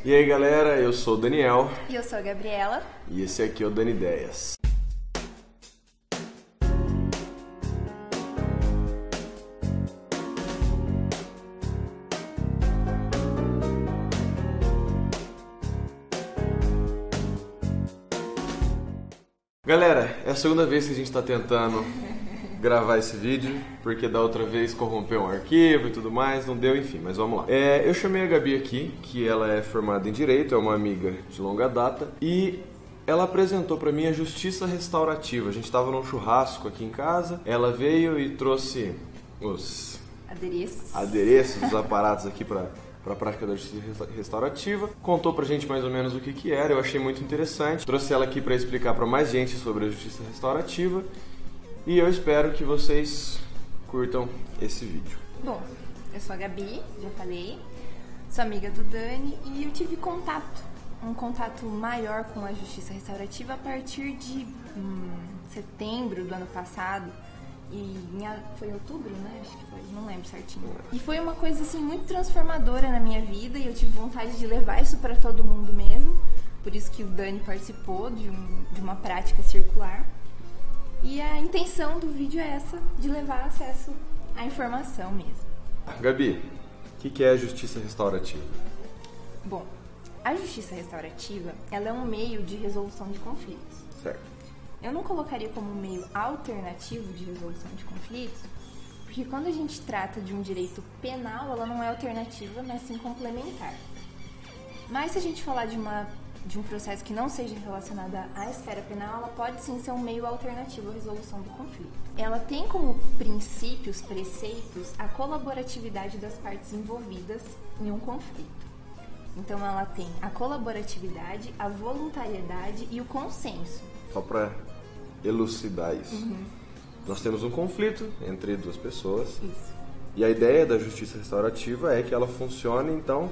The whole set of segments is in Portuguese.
E aí galera, eu sou o Daniel. E eu sou a Gabriela. E esse aqui é o Dani Ideias. Galera, é a segunda vez que a gente está tentando gravar esse vídeo, porque da outra vez corrompeu um arquivo e tudo mais, não deu, enfim, mas vamos lá. Eu chamei a Gabi aqui, que ela é formada em Direito, é uma amiga de longa data, e ela apresentou pra mim a justiça restaurativa. A gente estava num churrasco aqui em casa, ela veio e trouxe os adereços, os aparatos aqui para a prática da justiça restaurativa, contou pra gente mais ou menos o que era, eu achei muito interessante, trouxe ela aqui para explicar para mais gente sobre a justiça restaurativa e eu espero que vocês curtam esse vídeo. Bom, eu sou a Gabi, já falei, sou amiga do Dani e eu tive um contato maior com a justiça restaurativa a partir de setembro do ano passado. E foi em outubro, né? Acho que foi, não lembro certinho. E foi uma coisa assim muito transformadora na minha vida e eu tive vontade de levar isso para todo mundo mesmo. Por isso que o Dani participou de uma prática circular. E a intenção do vídeo é essa, de levar acesso à informação mesmo. Gabi, o que é a justiça restaurativa? Bom, a justiça restaurativa, ela é um meio de resolução de conflitos. Certo. Eu não colocaria como um meio alternativo de resolução de conflitos, porque quando a gente trata de um direito penal, ela não é alternativa, mas sim complementar. Mas se a gente falar de um processo que não seja relacionado à esfera penal, ela pode sim ser um meio alternativo à resolução do conflito. Ela tem como princípios, preceitos, a colaboratividade das partes envolvidas em um conflito. Então ela tem a colaboratividade, a voluntariedade e o consenso. Só para elucidar isso. Nós temos um conflito entre duas pessoas. Isso. E a ideia da justiça restaurativa é que ela funcione, então,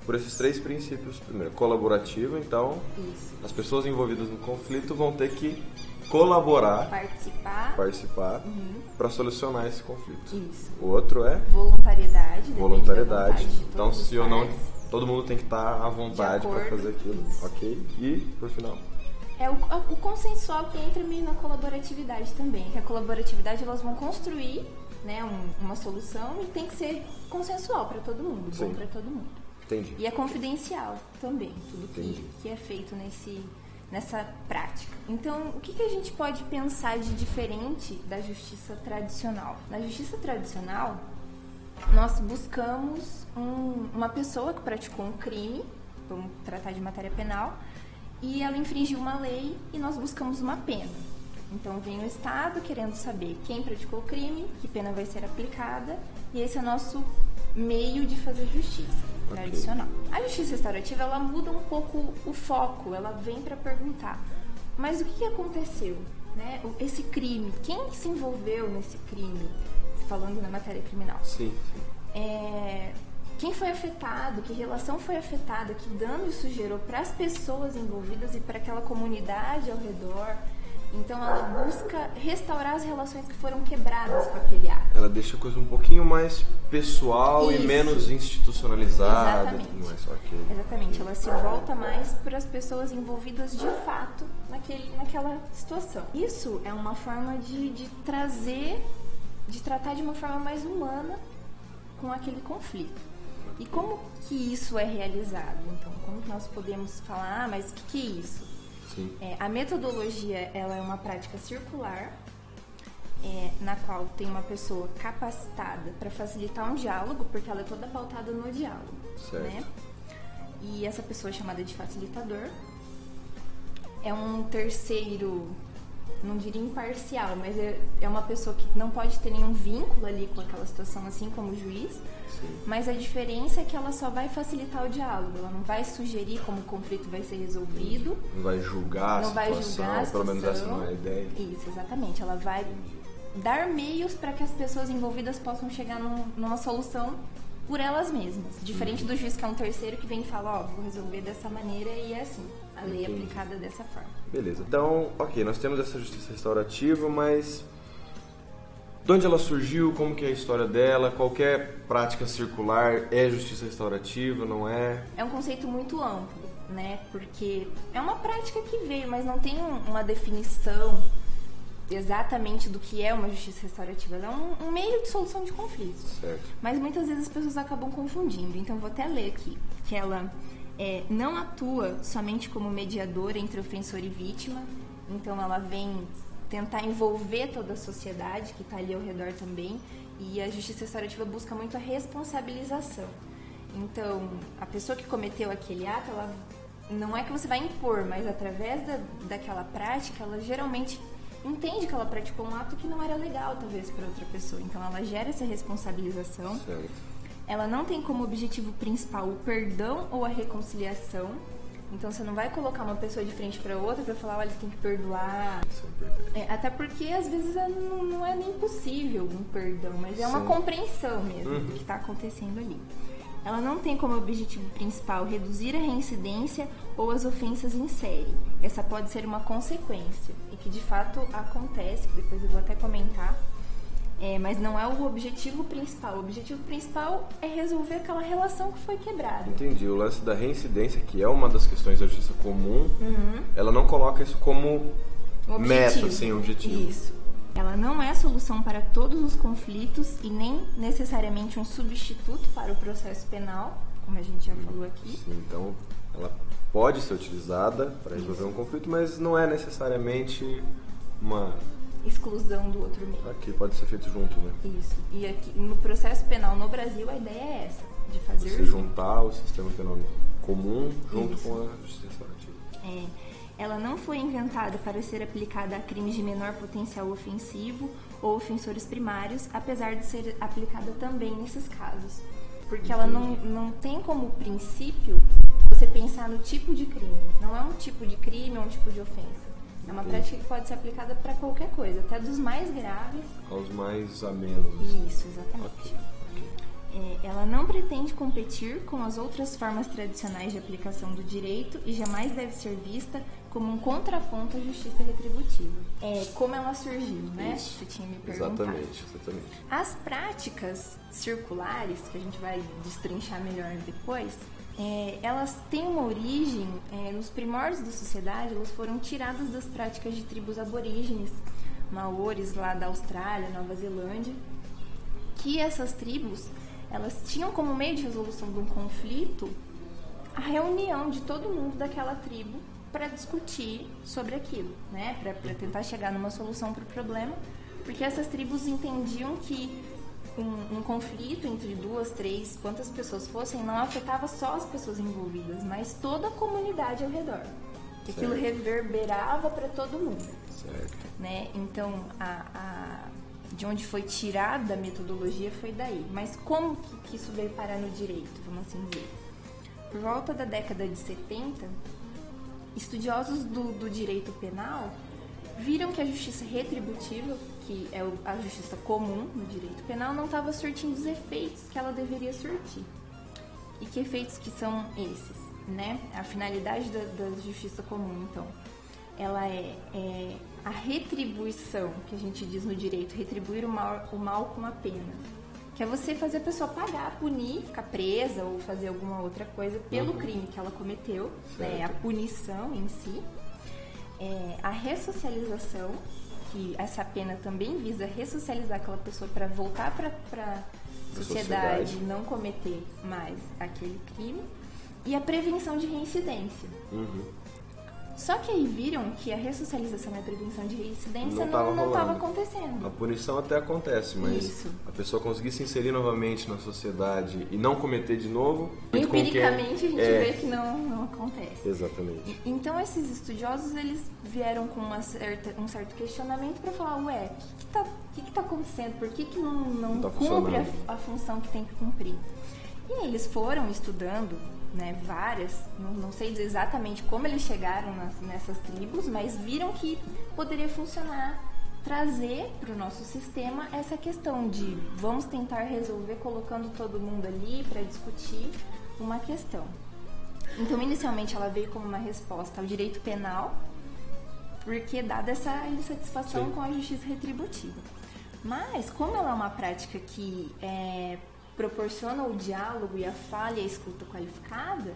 por esses três princípios. Primeiro, colaborativa, então, Isso. as pessoas envolvidas no conflito vão ter que colaborar, participar para solucionar esse conflito. Isso. O outro é voluntariedade. Então, se ou não, todo mundo tem que estar à vontade para fazer aquilo. Isso. Ok? E, por final... É o consensual que entra meio na colaboratividade também. Que a colaboratividade, elas vão construir, né, uma solução e tem que ser consensual para todo mundo, Sim. bom para todo mundo. Entendi. E é confidencial também, tudo que é feito nessa prática. Então, o que a gente pode pensar de diferente da justiça tradicional? Na justiça tradicional, nós buscamos uma pessoa que praticou um crime, vamos tratar de matéria penal, e ela infringiu uma lei e nós buscamos uma pena. Então vem o Estado querendo saber quem praticou o crime, que pena vai ser aplicada, e esse é o nosso meio de fazer justiça tradicional. A justiça restaurativa, ela muda um pouco o foco, ela vem para perguntar, mas o que aconteceu? Né? Esse crime, quem se envolveu nesse crime? Falando na matéria criminal. Sim. Quem foi afetado, que relação foi afetada, que dano isso gerou para as pessoas envolvidas e para aquela comunidade ao redor. Então ela busca restaurar as relações que foram quebradas com aquele ato. Ela deixa a coisa um pouquinho mais pessoal Isso. e menos institucionalizada. Exatamente. Não é só aquilo. Exatamente, ela se volta mais para as pessoas envolvidas de fato naquela situação. Isso é uma forma de tratar de uma forma mais humana com aquele conflito. E como que isso é realizado? Então, como que nós podemos falar, mas o que é isso? Sim. A metodologia, ela é uma prática circular, na qual tem uma pessoa capacitada para facilitar um diálogo, porque ela é toda pautada no diálogo. Certo. Né? E essa pessoa é chamada de facilitador. É um terceiro, não diria imparcial, mas é uma pessoa que não pode ter nenhum vínculo ali com aquela situação, assim como o juiz. Sim. Mas a diferença é que ela só vai facilitar o diálogo, ela não vai sugerir como o conflito vai ser resolvido. Não vai julgar a situação, pelo menos essa não é a ideia. Isso, exatamente. Ela vai dar meios para que as pessoas envolvidas possam chegar numa solução por elas mesmas. Diferente do juiz, que é um terceiro que vem e fala, vou resolver dessa maneira e é assim. A lei é aplicada dessa forma. Beleza. Então, ok, nós temos essa justiça restaurativa, mas De onde ela surgiu, como que é a história dela, qualquer prática circular é justiça restaurativa, não é? É um conceito muito amplo, né? Porque é uma prática que veio, mas não tem uma definição exatamente do que é uma justiça restaurativa. Ela é um meio de solução de conflitos. Certo. Mas muitas vezes as pessoas acabam confundindo. Então, vou até ler aqui que ela não atua somente como mediadora entre ofensor e vítima. Então, ela vem tentar envolver toda a sociedade que está ali ao redor também. E a justiça restaurativa busca muito a responsabilização. Então, a pessoa que cometeu aquele ato, ela não é que você vai impor, mas através daquela prática, ela geralmente entende que ela praticou um ato que não era legal, talvez, para outra pessoa. Então, ela gera essa responsabilização. Certo. Ela não tem como objetivo principal o perdão ou a reconciliação. Então, você não vai colocar uma pessoa de frente para outra para falar, olha, você tem que perdoar. Isso é verdade. Até porque, às vezes, não é nem possível um perdão, mas é uma Sim. compreensão mesmo do que está acontecendo ali. Ela não tem como objetivo principal reduzir a reincidência ou as ofensas em série. Essa pode ser uma consequência, e que de fato acontece, que depois eu vou até comentar, mas não é o objetivo principal. O objetivo principal é resolver aquela relação que foi quebrada. Entendi. O lance da reincidência, que é uma das questões da justiça comum, ela não coloca isso como meta, assim, objetivo. Isso. Ela não é a solução para todos os conflitos e nem necessariamente um substituto para o processo penal, como a gente já falou aqui. Sim, então, ela pode ser utilizada para resolver um conflito, mas não é necessariamente uma... exclusão do outro meio. Aqui pode ser feito junto, né? Isso. E aqui, no processo penal no Brasil, a ideia é essa, de fazer Você juntar o sistema penal comum junto Isso. com a justiça restaurativa. Ela não foi inventada para ser aplicada a crimes de menor potencial ofensivo ou ofensores primários, apesar de ser aplicada também nesses casos. Porque ela não tem como princípio você pensar no tipo de crime. Não é um tipo de crime ou um tipo de ofensa. É uma prática que pode ser aplicada para qualquer coisa, até dos mais graves aos mais amenos. Isso, exatamente. Ela não pretende competir com as outras formas tradicionais de aplicação do direito e jamais deve ser vista como um contraponto à justiça retributiva. Como ela surgiu, né? Isso. Você tinha me perguntado. Exatamente. As práticas circulares, que a gente vai destrinchar melhor depois, elas têm uma origem, nos primórdios da sociedade, elas foram tiradas das práticas de tribos aborígenes, maores lá da Austrália, Nova Zelândia, que essas tribos, elas tinham como meio de resolução de um conflito a reunião de todo mundo daquela tribo para discutir sobre aquilo, né? Para tentar chegar numa solução para o problema, porque essas tribos entendiam que um conflito entre 2, 3, quantas pessoas fossem, não afetava só as pessoas envolvidas, mas toda a comunidade ao redor. Aquilo reverberava para todo mundo. Certo. Né? Então, de onde foi tirada a metodologia foi daí. Mas como que isso veio parar no direito, vamos assim dizer? Por volta da década de 70, estudiosos do direito penal viram que a justiça retributiva, que é a justiça comum no direito penal, não estava surtindo os efeitos que ela deveria surtir. E que efeitos que são esses, né? A finalidade da justiça comum, então, ela é a retribuição, que a gente diz no direito, retribuir o mal com a pena. Que é você fazer a pessoa pagar, punir, ficar presa ou fazer alguma outra coisa pelo crime que ela cometeu, né? A punição em si. A ressocialização, que essa pena também visa ressocializar aquela pessoa para voltar para a sociedade e não cometer mais aquele crime. E a prevenção de reincidência. Só que aí viram que a ressocialização e a prevenção de reincidência não estava acontecendo. A punição até acontece, mas Isso. a pessoa conseguir se inserir novamente na sociedade e não cometer de novo... Empiricamente a gente vê que não acontece. Exatamente. Então esses estudiosos, eles vieram com um certo questionamento para falar, o que tá acontecendo? Por que não tá cumpre a função que tem que cumprir? E eles foram estudando, né, várias, não sei dizer exatamente como eles chegaram nessas tribos, mas viram que poderia funcionar, trazer para o nosso sistema essa questão de vamos tentar resolver colocando todo mundo ali para discutir uma questão. Então, inicialmente, ela veio como uma resposta ao direito penal, porque dada essa insatisfação com a justiça retributiva. Mas, como ela é uma prática que proporciona o diálogo e a fala e a escuta qualificada,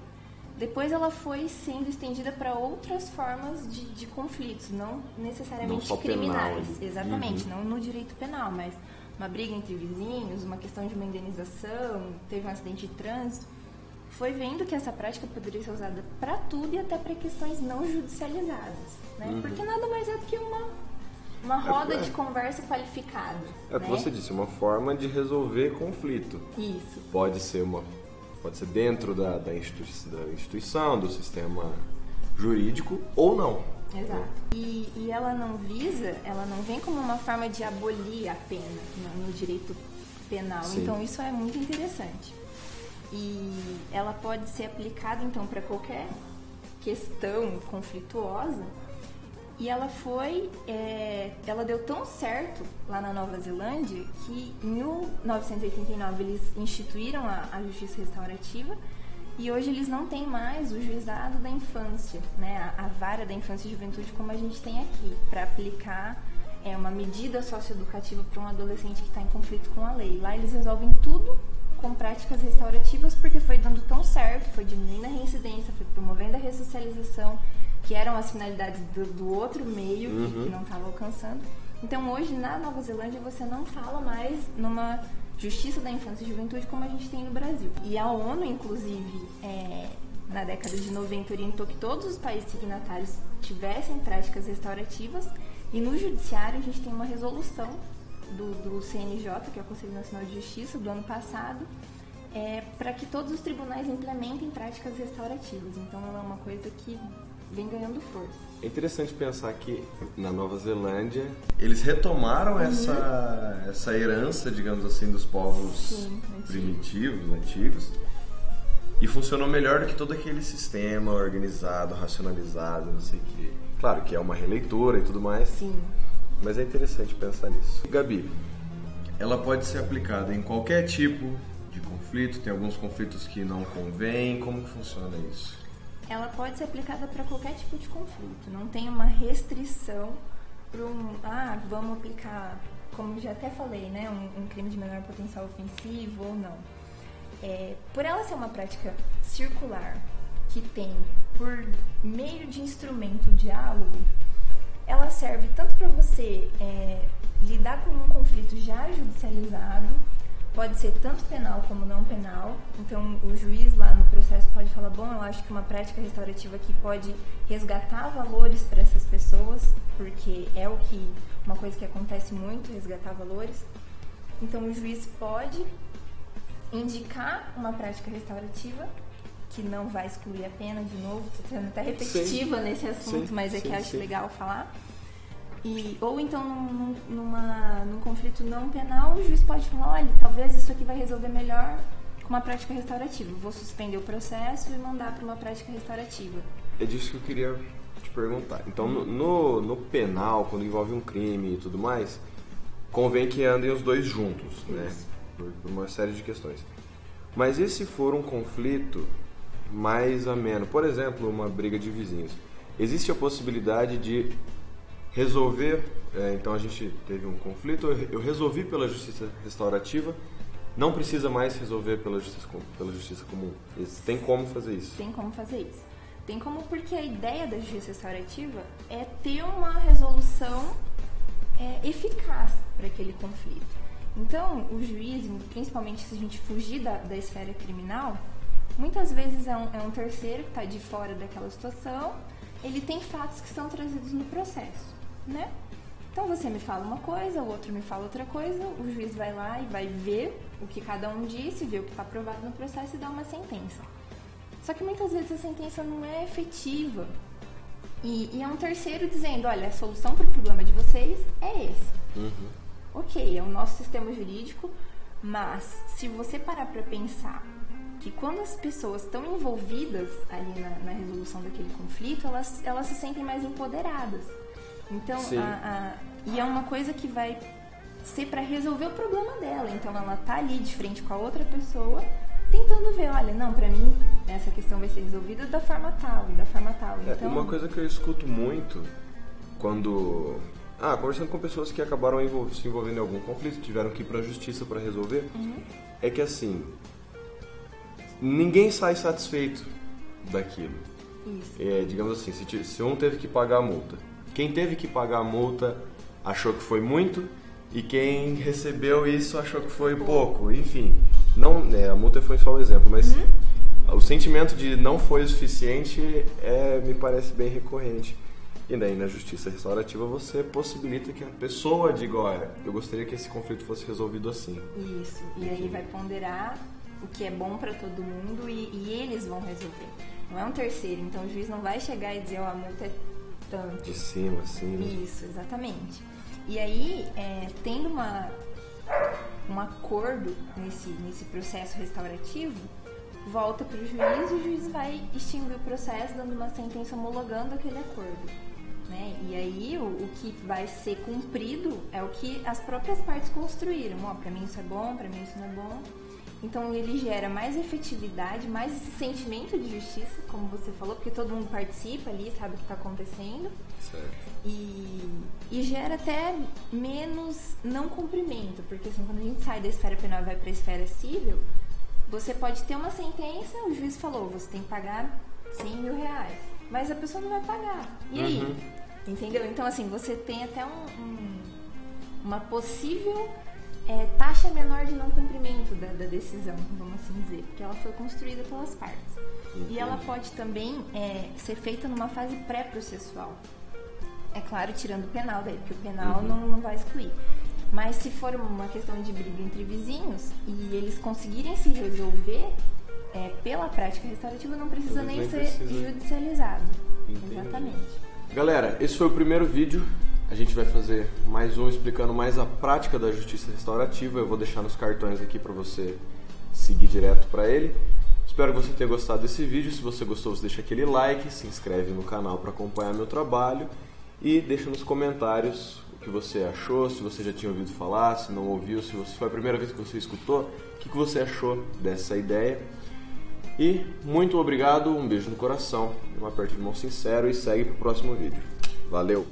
depois ela foi sendo estendida para outras formas de conflitos, não necessariamente não criminais. Penal, exatamente, não no direito penal, mas uma briga entre vizinhos, uma questão de uma indenização, teve um acidente de trânsito. Foi vendo que essa prática poderia ser usada para tudo e até para questões não judicializadas, né? Porque nada mais é do que uma roda de conversa qualificada. É o que você disse, uma forma de resolver conflito. Isso. Pode ser dentro da instituição, do sistema jurídico ou não. Exato. E ela não vem como uma forma de abolir a pena no direito penal. Sim. Então isso é muito interessante. E ela pode ser aplicada então para qualquer questão conflituosa. E ela deu tão certo lá na Nova Zelândia que em 1989 eles instituíram a justiça restaurativa e hoje eles não têm mais o juizado da infância, né, a vara da infância e juventude como a gente tem aqui, para aplicar uma medida socioeducativa para um adolescente que está em conflito com a lei. Lá eles resolvem tudo com práticas restaurativas porque foi dando tão certo, foi diminuindo a reincidência, foi promovendo a ressocialização, que eram as finalidades do outro meio que não estava alcançando. Então hoje na Nova Zelândia você não fala mais numa justiça da infância e juventude como a gente tem no Brasil. E a ONU, inclusive, na década de 90 orientou que todos os países signatários tivessem práticas restaurativas e no judiciário a gente tem uma resolução do CNJ, que é o Conselho Nacional de Justiça, do ano passado, para que todos os tribunais implementem práticas restaurativas. Então ela é uma coisa que vem ganhando força. É interessante pensar que na Nova Zelândia eles retomaram essa herança, digamos assim, dos povos primitivos, antigos, e funcionou melhor do que todo aquele sistema organizado, racionalizado, não sei o quê. Claro que é uma releitura e tudo mais. Sim. Mas é interessante pensar nisso. Gabi, ela pode ser aplicada em qualquer tipo de conflito, tem alguns conflitos que não convêm, como que funciona isso? Ela pode ser aplicada para qualquer tipo de conflito, não tem uma restrição para vamos aplicar, como já até falei, né, um crime de menor potencial ofensivo ou não. Por ela ser uma prática circular, que tem por meio de instrumento o diálogo, ela serve tanto para você lidar com um conflito já judicializado, pode ser tanto penal como não penal. Então o juiz lá no processo pode falar, bom, eu acho que uma prática restaurativa aqui pode resgatar valores para essas pessoas, porque é uma coisa que acontece muito, resgatar valores. Então o juiz pode indicar uma prática restaurativa que não vai excluir a pena, de novo, estou sendo até repetitiva nesse assunto, mas que acho legal falar. Ou então, num conflito não penal, o juiz pode falar, olha, talvez isso aqui vai resolver melhor com uma prática restaurativa. Vou suspender o processo e mandar para uma prática restaurativa. É disso que eu queria te perguntar. Então, no penal, quando envolve um crime e tudo mais, convém que andem os dois juntos, né? Por uma série de questões. Mas e se for um conflito mais ameno? Por exemplo, uma briga de vizinhos. Existe a possibilidade de resolver, então a gente teve um conflito, eu resolvi pela justiça restaurativa, não precisa mais resolver pela justiça comum. Tem como fazer isso? Tem como fazer isso. Tem como, porque a ideia da justiça restaurativa é ter uma resolução eficaz para aquele conflito. Então, o juiz, principalmente se a gente fugir da esfera criminal, muitas vezes é um terceiro que está de fora daquela situação, ele tem fatos que são trazidos no processo, né? Então você me fala uma coisa, o outro me fala outra coisa, o juiz vai lá e vai ver o que cada um disse, ver o que está aprovado no processo e dá uma sentença. Só que muitas vezes a sentença não é efetiva. E é um terceiro dizendo, olha, a solução para o problema de vocês é esse. Ok, é o nosso sistema jurídico, mas se você parar para pensar que quando as pessoas estão envolvidas ali na resolução daquele conflito, elas se sentem mais empoderadas. Então, e é uma coisa que vai ser para resolver o problema dela. Então, ela tá ali de frente com a outra pessoa, tentando ver, olha, não, para mim, essa questão vai ser resolvida da forma tal, da forma tal. Então, uma coisa que eu escuto muito quando Conversando com pessoas que acabaram se envolvendo em algum conflito, tiveram que ir pra justiça para resolver, é que assim, ninguém sai satisfeito daquilo. Isso. Digamos assim, se um teve que pagar a multa, quem teve que pagar a multa achou que foi muito e quem recebeu isso achou que foi pouco. Enfim, não, a multa foi só um exemplo, mas o sentimento de não foi o suficiente me parece bem recorrente. E daí na justiça restaurativa você possibilita que a pessoa diga, olha, eu gostaria que esse conflito fosse resolvido assim. Isso, e aí vai ponderar o que é bom para todo mundo e eles vão resolver. Não é um terceiro, então o juiz não vai chegar e dizer, a multa é tanto. De cima, assim. Isso, exatamente. E aí, tendo um acordo nesse processo restaurativo, volta para o juiz e o juiz vai extinguir o processo, dando uma sentença homologando aquele acordo. Né? E aí o que vai ser cumprido é o que as próprias partes construíram. Para mim isso é bom, para mim isso não é bom. Então ele gera mais efetividade, mais esse sentimento de justiça, como você falou, porque todo mundo participa ali, sabe o que está acontecendo. Certo. E gera até menos não cumprimento, porque assim, quando a gente sai da esfera penal e vai para a esfera civil, você pode ter uma sentença, o juiz falou, você tem que pagar 100 mil reais, mas a pessoa não vai pagar. E aí? Entendeu? Então, assim, você tem até uma possível taxa menor de não cumprimento da decisão, vamos assim dizer, porque ela foi construída pelas partes. E ela pode também ser feita numa fase pré-processual. É claro, tirando o penal daí, porque o penal não vai excluir. Mas se for uma questão de briga entre vizinhos e eles conseguirem se resolver pela prática restaurativa, não precisa nem ser judicializado. Entendi. Exatamente. Galera, esse foi o primeiro vídeo. A gente vai fazer mais um explicando mais a prática da justiça restaurativa. Eu vou deixar nos cartões aqui para você seguir direto para ele. Espero que você tenha gostado desse vídeo. Se você gostou, você deixa aquele like, se inscreve no canal para acompanhar meu trabalho e deixa nos comentários o que você achou, se você já tinha ouvido falar, se não ouviu, se foi a primeira vez que você escutou, o que você achou dessa ideia. E muito obrigado, um beijo no coração, um aperto de mão sincero e segue pro próximo vídeo. Valeu!